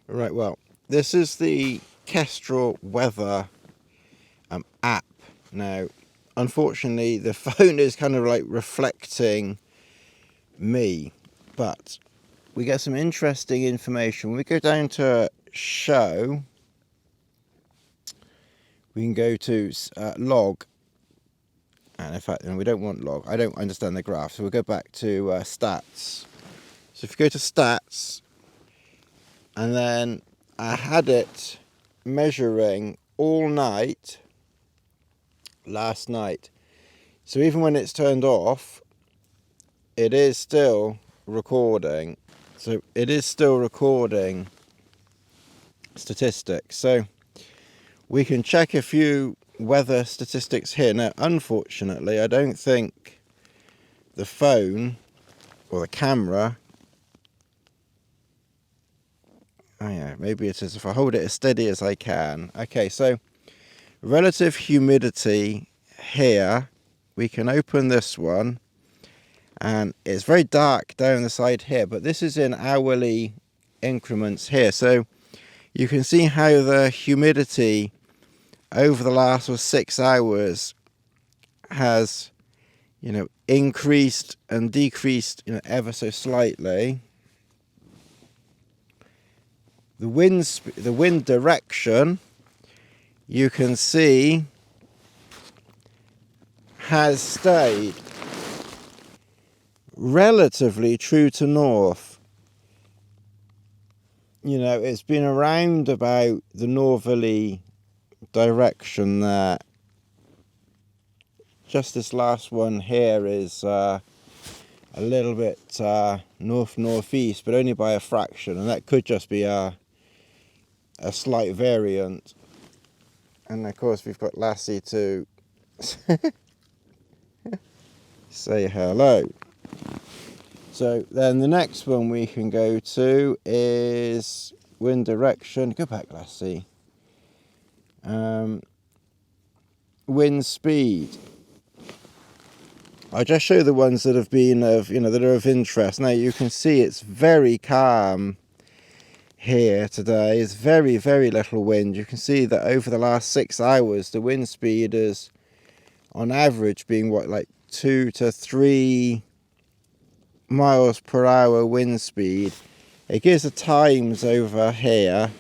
Right, well, this is the Kestrel weather app. Now, unfortunately, the phone is kind of like reflecting me, but we get some interesting information. When we go down to show, we can go to log, and in fact, we don't want log. I don't understand the graph, so we'll go back to stats. So if you go to stats, and then I had it measuring all night last night. So even when it's turned off, it is still recording. So it is still recording statistics. So we can check a few weather statistics here. Now, unfortunately, I don't think the phone or the camera, oh yeah, maybe it is if I hold it as steady as I can. Okay, so relative humidity here, we can open this one, and it's very dark down the side here, but this is in hourly increments here. So you can see how the humidity over the last 6 hours has, increased and decreased, ever so slightly. The wind direction, you can see, has stayed relatively true to north. It's been around about the northerly direction there. Just this last one here is a little bit north-northeast, but only by a fraction, and that could just be a slight variant. And of course we've got Lassie to say hello. So then the next one we can go to is wind direction. Go back, Lassie. Wind speed. I'll just show the ones that have been that are of interest. Now you can see it's very calm here today. It's very, very little wind. You can see that over the last 6 hours, the wind speed is on average being like 2 to 3 miles per hour wind speed. It gives the times over here.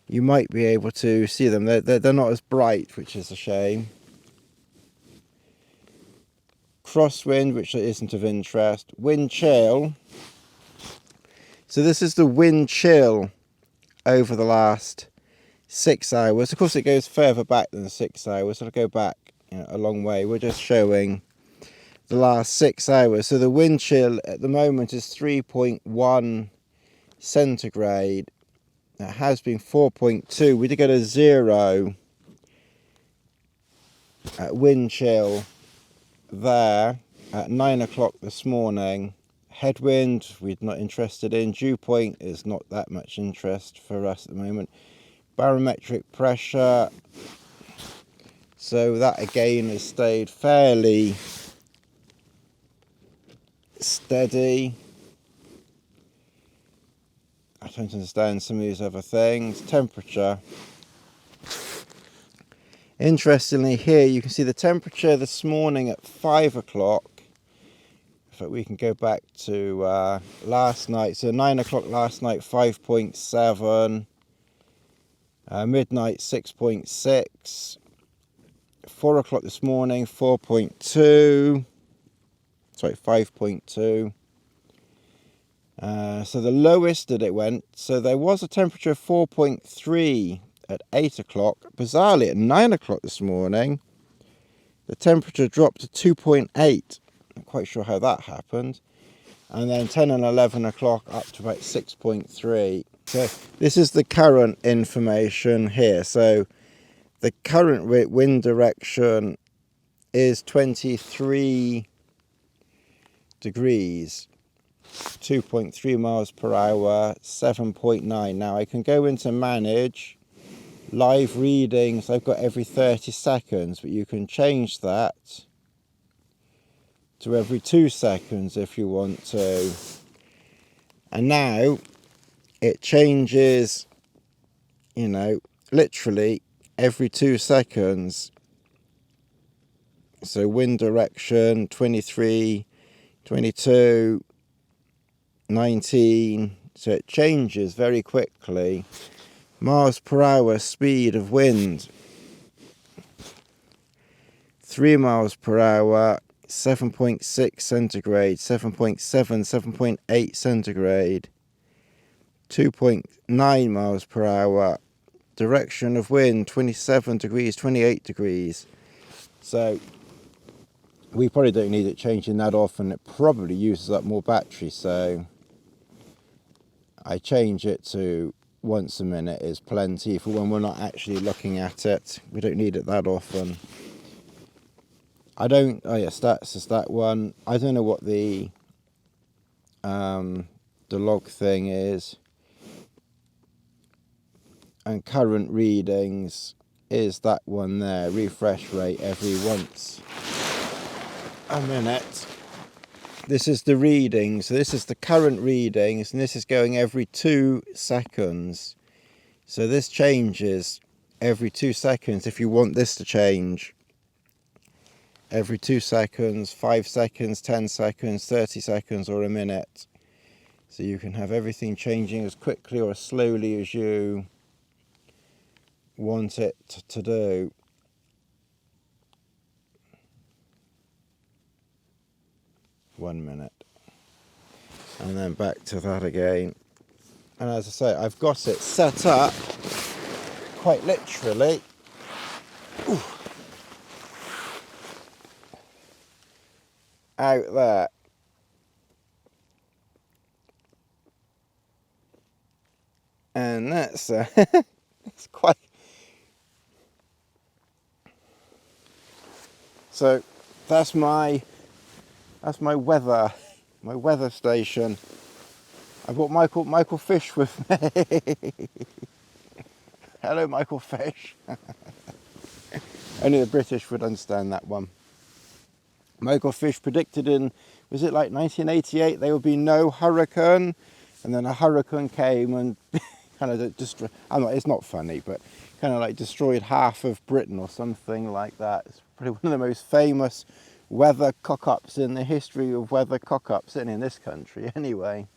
You might be able to see them. They're not as bright, which is a shame. Crosswind, which isn't of interest. Wind chill. So this is the wind chill over the last 6 hours. Of course, it goes further back than 6 hours. It'll go back a long way. We're just showing the last 6 hours. So the wind chill at the moment is 3.1 centigrade. It has been 4.2. We did get a 0 wind chill there at 9 o'clock this morning. Headwind we're not interested in. Dew point is not that much interest for us at the moment. Barometric pressure, so that again has stayed fairly steady. I don't understand some of these other things. Temperature. Interestingly, here you can see the temperature this morning at 5 o'clock. In fact, we can go back to last night. So 9 o'clock last night, 5.7. Midnight, 6.6. 4 o'clock this morning, 4.2. Sorry, 5.2. So the lowest that it went, so there was a temperature of 4.3 at 8 o'clock. Bizarrely, at 9 o'clock this morning, the temperature dropped to 2.8. Not quite sure how that happened. And then 10 and 11 o'clock up to about 6.3. So this is the current information here. So the current wind direction is 23 degrees. 2.3 miles per hour, 7.9. Now I can go into manage live readings. I've got every 30 seconds, but you can change that to every 2 seconds if you want to. And now it changes, you know, literally every 2 seconds. So wind direction 23, 22, 19. So it changes very quickly. Miles per hour speed of wind, 3 miles per hour, 7.6 centigrade, 7.7, 7.8 centigrade, 2.9 miles per hour, direction of wind 27 degrees, 28 degrees. So we probably don't need it changing that often. It probably uses up more battery, so I change it to once a minute is plenty for when we're not actually looking at it. We don't need it that often. I don't, oh yeah, stats is that one. I don't know what the log thing is. And current readings is that one there. Refresh rate every once a minute. This is the reading, so this is the current readings, and this is going every 2 seconds. So this changes every 2 seconds if you want this to change. Every 2 seconds, 5 seconds, 10 seconds, 30 seconds, or a minute. So you can have everything changing as quickly or as slowly as you want it to do. One minute. And then back to that again. And as I say, I've got it set up quite literally out there. And that's it's quite. So that's my weather station. I've got Michael Fish with me. Hello, Michael Fish. Only the British would understand that one. Michael Fish predicted in, was it like 1988, there would be no hurricane, and then a hurricane came and kind of destroyed. It's not funny, but kind of like destroyed half of Britain or something like that. It's probably one of the most famous weather cock-ups in the history of weather cock-ups, in this country anyway.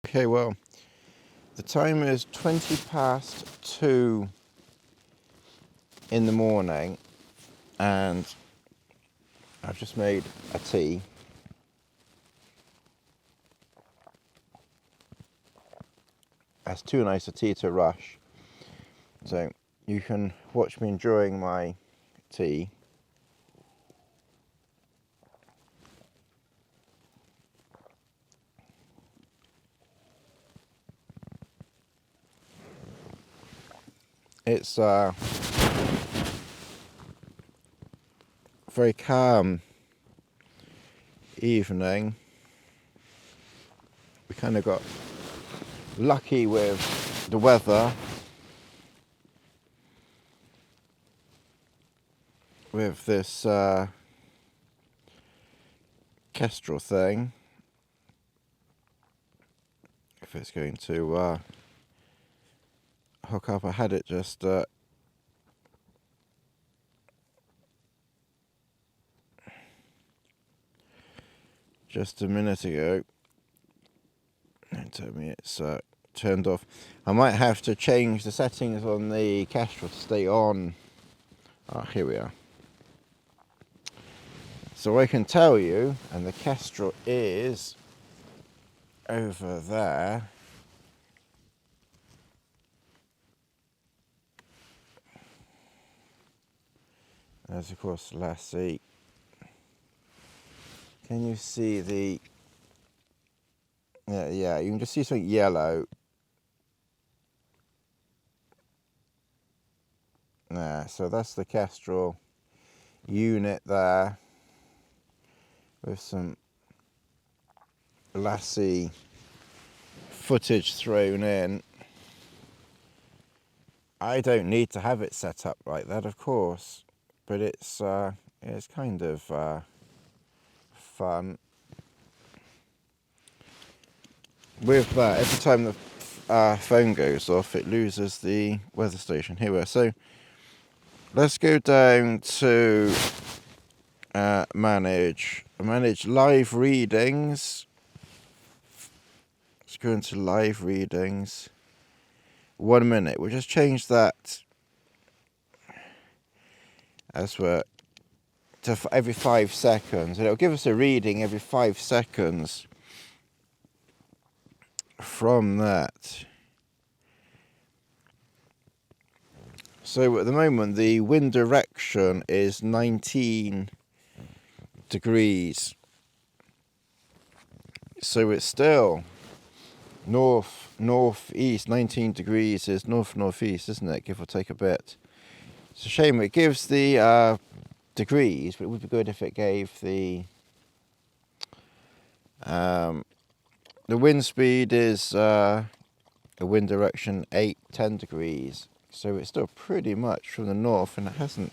Okay, well, the time is 20 past 2 in the morning, and I've just made a tea. That's too nice a tea to rush. So you can watch me enjoying my tea. It's very calm evening. We kind of got lucky with the weather, with this Kestrel thing. If it's going to hook up, I had it just a minute ago. It told me it's turned off. I might have to change the settings on the Kestrel to stay on. Ah, here we are. So I can tell you, and the Kestrel is over there. There's of course Lassie. Can you see the? Yeah, you can just see something yellow. There, so that's the Kestrel unit there, with some Lassie footage thrown in. I don't need to have it set up like that, of course, but it's kind of fun. With that, every time the phone goes off, it loses the weather station. Here we are. So let's go down to manage live readings. Let's go into live readings. 1 minute. We'll just change that as we're to every 5 seconds, and it'll give us a reading every 5 seconds from that. So at the moment the wind direction is 19 degrees, so it's still northeast. 19 degrees is northeast, isn't it, give or take a bit. It's a shame it gives the degrees, but it would be good if it gave the wind speed is a wind direction 8-10 degrees, so it's still pretty much from the north, and it hasn't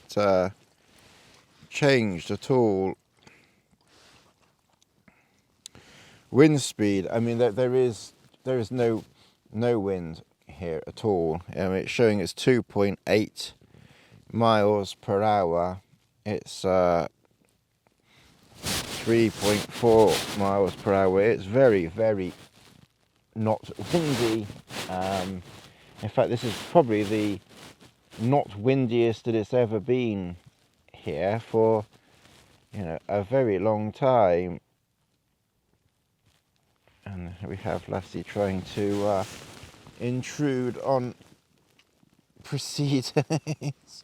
changed at all. Wind speed, I mean, there is no wind here at all. It's showing it's 2.8 miles per hour. It's 3.4 miles per hour. It's very, very not windy. In fact, this is probably the not windiest that it's ever been here for, a very long time. And we have Lassie trying to intrude on proceedings.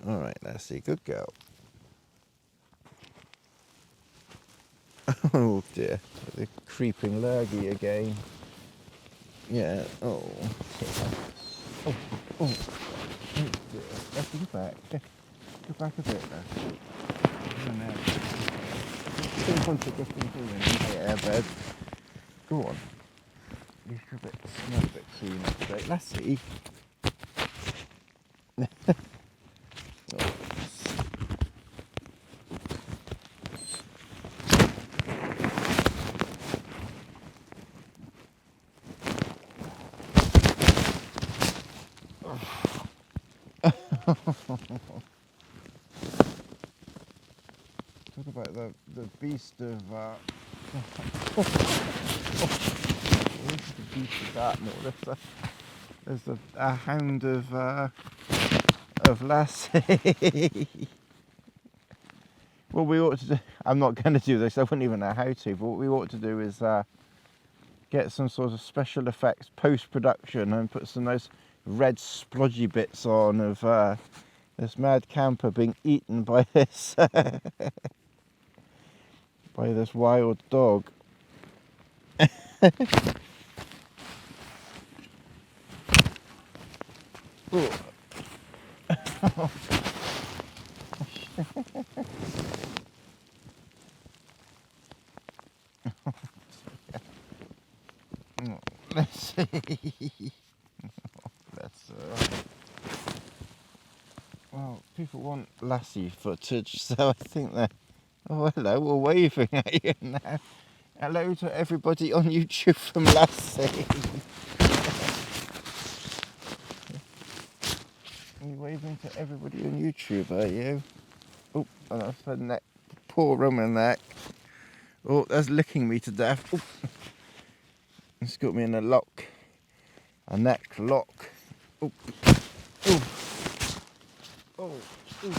All right, Lassie, good girl. Oh dear, the creeping lurgy again. Yeah, oh dear. Lassie, go back. Go back a bit, Lassie. Oh no. Don't want to get into the airbed. Go on. You're a bit small, a bit sooner today. Lassie. Talk about the beast of where's the beast of Dartmoor? There's a hound of Lassie. What we ought to do, I'm not going to do this, I wouldn't even know how to, but what we ought to do is get some sort of special effects post-production and put some nice red splodgy bits on of this mad camper being eaten by this by this wild dog. Let's see. Well, people want Lassie footage, so I think they're... Oh, hello, we're waving at you now. Hello to everybody on YouTube from Lassie. Are you waving to everybody on YouTube, are you? Oh, and that's her neck. Poor Roman neck. Oh, that's licking me to death. Oh. It's got me in a lock. A neck lock. Oh. Oh. Oh. Oh.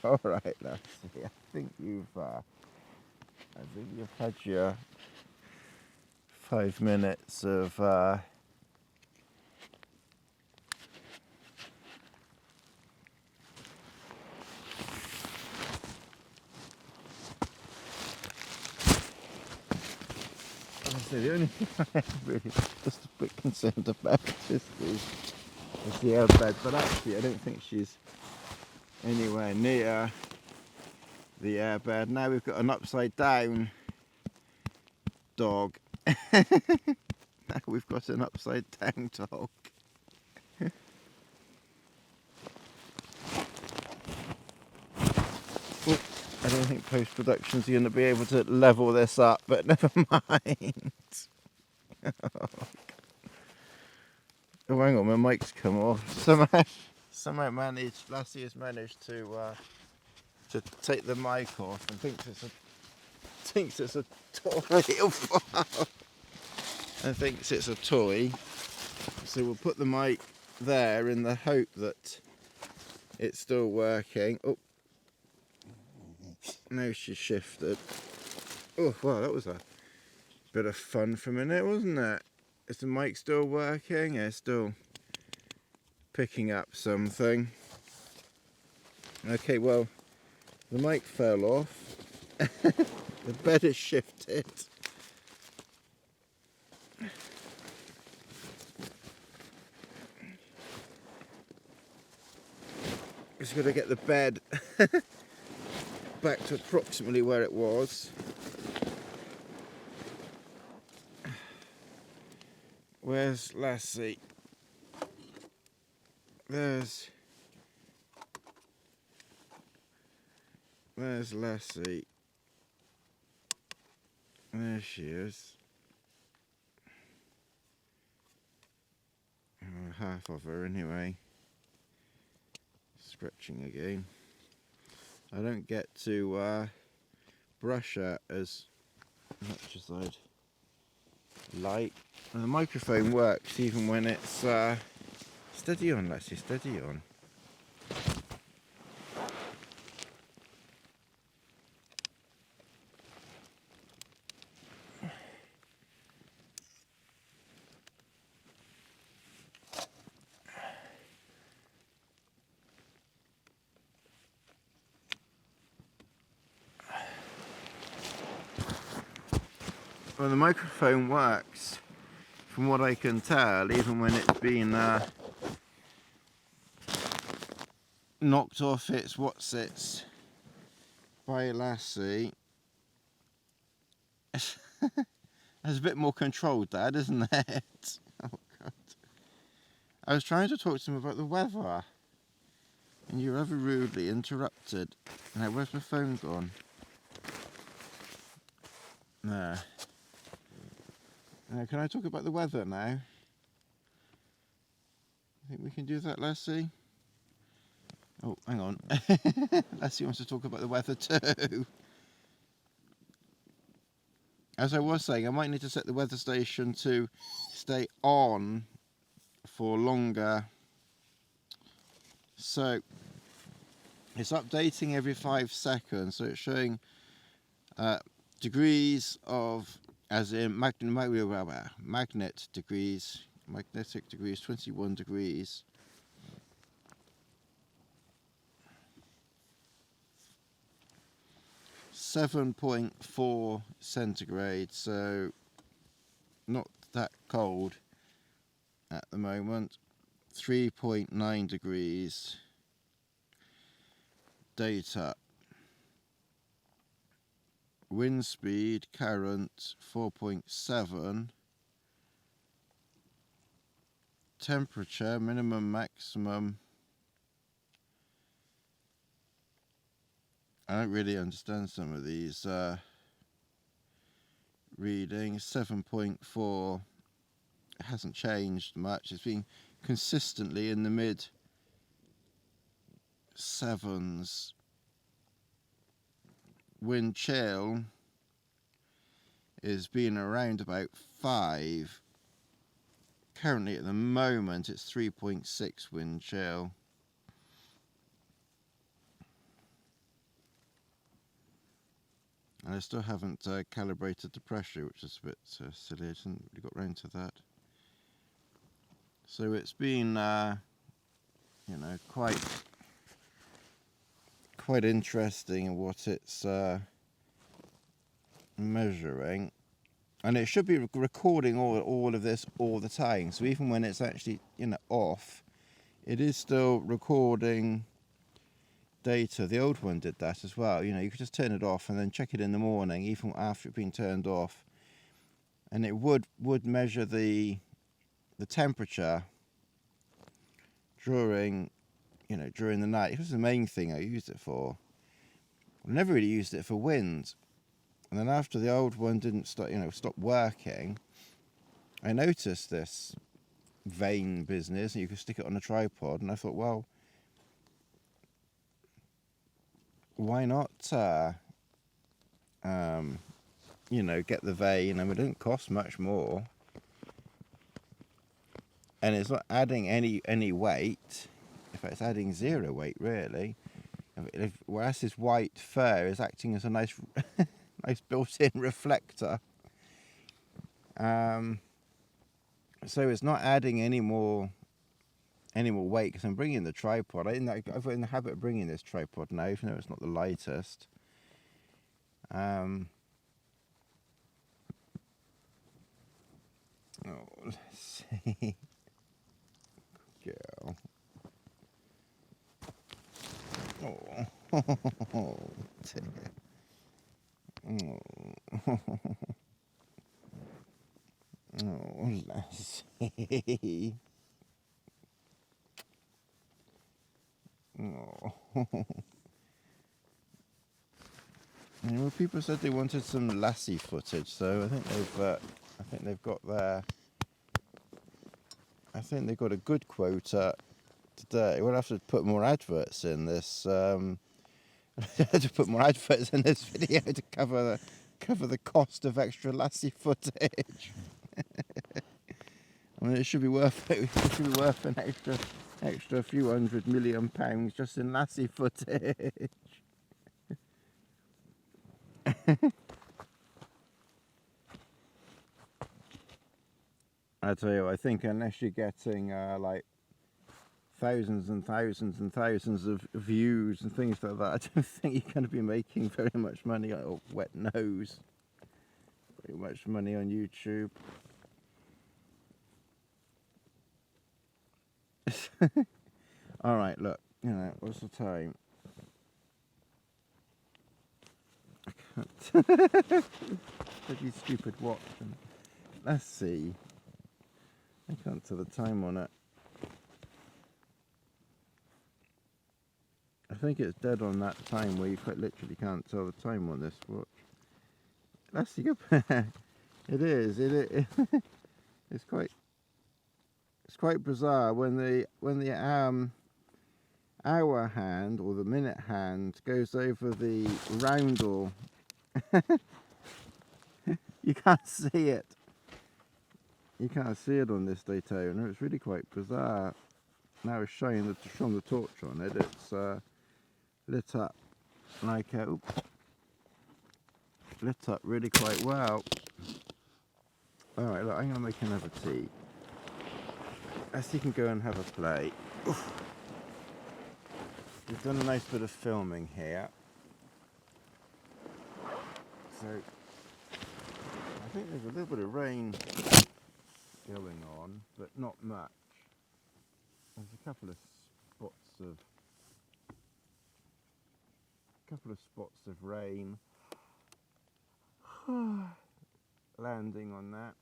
All right, Lassie. I think you've had your 5 minutes of the only thing I'm really just a bit concerned about is the airbed, but actually I don't think she's anywhere near the airbed. Now we've got an upside down dog. Now we've got an upside down dog. Oh, I don't think post-production's going to be able to level this up, but never mind. Oh, hang on, my mic's come off. Somehow Lassie has managed to take the mic off and thinks it's a toy. And thinks it's a toy. So we'll put the mic there in the hope that it's still working. Oh, now she's shifted. Oh, wow, that was a bit of fun for a minute, wasn't it? Is the mic still working? Yeah, it's still picking up something. Okay, well, the mic fell off. The bed is shifted. Just got to get the bed back to approximately where it was. Where's Lassie? There's Lassie. There she is. Half of her anyway. Stretching again. I don't get to brush her as much as I'd like. And the microphone works even when it's steady on, Lassie, steady on. Well, the microphone works, from what I can tell, even when it's been knocked off its what's-its by Lassie. It's a bit more controlled, Dad, isn't it? Oh, God. I was trying to talk to him about the weather, and you were ever rudely interrupted. Now, where's my phone gone? There. Now, can I talk about the weather now? I think we can do that, Lassie? Oh, hang on. Lassie wants to talk about the weather too. As I was saying, I might need to set the weather station to stay on for longer. So, it's updating every 5 seconds. So it's showing degrees of, as in magnetic degrees, 21 degrees. .4 centigrade, so not that cold at the moment. 3.9 degrees data. Wind speed current 4.7. Temperature minimum maximum. I don't really understand some of these readings. 7.4. It hasn't changed much. It's been consistently in the mid 7s. Wind chill is being around about 5. Currently at the moment it's 3.6 wind chill. And I still haven't calibrated the pressure, which is a bit silly. I haven't really got round to that. So it's been, you know, quite interesting in what it's measuring. And it should be recording all of this all the time. So even when it's actually, you know, off, it is still recording data. The old one did that as well. You know, you could just turn it off and then check it in the morning, even after it's been turned off, and it would measure the temperature during, you know, during the night. It was the main thing I used it for. never really used it for wind. And then after the old one didn't stop working, I noticed this vane business, and you could stick it on a tripod, and I thought, well, why not, get the vane, and it didn't cost much more, and it's not adding any weight. In fact, it's adding zero weight, really. Whereas this white fur is acting as a nice nice built-in reflector. So it's not adding any more weight, because I'm bringing the tripod. I'm in the habit of bringing this tripod now, even though it's not the lightest. Let's see. Girl. Oh, dear. Oh, Lassie. Oh. Well, people said they wanted some Lassie footage, so I think they've got a good quota today. We'll have to put more adverts in this. To put more adverts in this video to cover the cost of extra Lassie footage. I mean, it should be worth it. It should be worth an extra few £100 million just in Lassie footage. I tell you, I think unless you're getting like thousands and thousands and thousands of views and things like that, I don't think you're going to be making very much money. Oh, wet nose. Very much money on YouTube. All right, look. What's the time? I can't. Bloody stupid watch. Let's see. I can't tell the time on it. I think it's dead on that time where you quite literally can't tell the time on this watch. Let's see. It is. It's quite bizarre when the hour hand or the minute hand goes over the roundel. You can't see it. You can't see it on this Daytona. It's really quite bizarre. Now it's shone the torch on it. It's lit up like lit up really quite well. All right, look, I'm gonna make another tea. As you can go and have a play. Oof. We've done a nice bit of filming here. So I think there's a little bit of rain going on, but not much. There's a couple of spots of rain landing on that.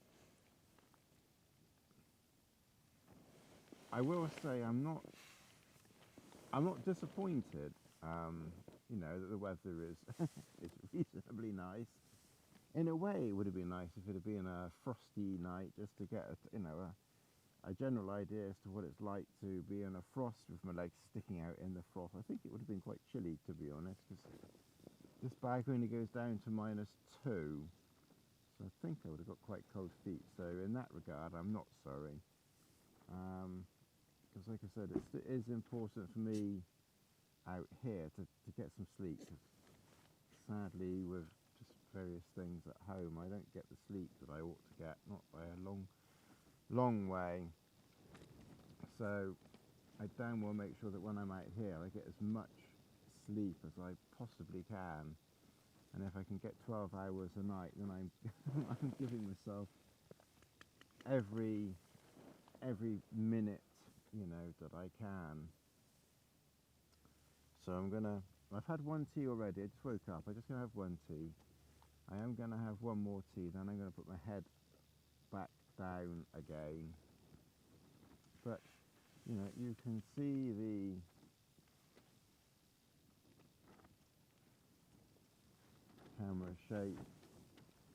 I will say I'm not disappointed. That the weather is reasonably nice. In a way, it would have been nice if it had been a frosty night, just to get a general idea as to what it's like to be in a frost with my legs sticking out in the frost. I think it would have been quite chilly, to be honest, because this bag only goes down to -2, so I think I would have got quite cold feet. So in that regard, I'm not sorry, because like I said, it is important for me out here to get some sleep. Sadly, with just various things at home, I don't get the sleep that I ought to get, not by a long way. So I damn well make sure that when I'm out here I get as much sleep as I possibly can, and if I can get 12 hours a night, then I'm I'm giving myself every minute that I can. So I've had one tea already. I just woke up. I'm just gonna have one tea. I am gonna have one more tea, then I'm gonna put my head back down again. But you can see camera shape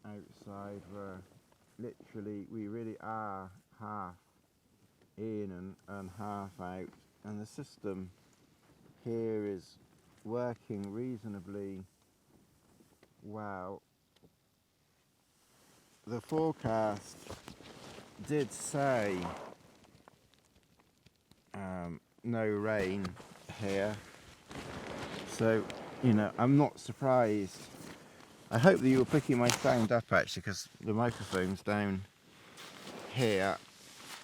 outside. We really are half in and half out, and the system here is working reasonably well. The forecast did say no rain here, so you know, I'm not surprised. I hope that you were picking my sound up actually, because the microphone's down here.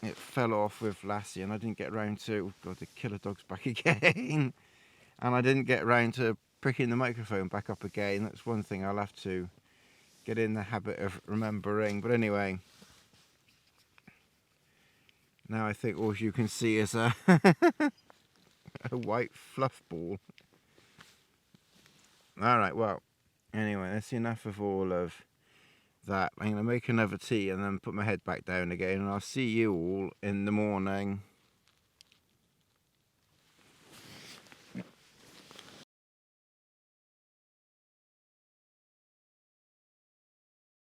It fell off with Lassie and I didn't get round to, oh god, the killer dog's back again. And I didn't get round to pricking the microphone back up again. That's one thing I'll have to get in the habit of remembering. But anyway, now I think all you can see is a, a white fluff ball. Alright, well, anyway, that's enough of all of that. I'm going to make another tea and then put my head back down again, and I'll see you all in the morning.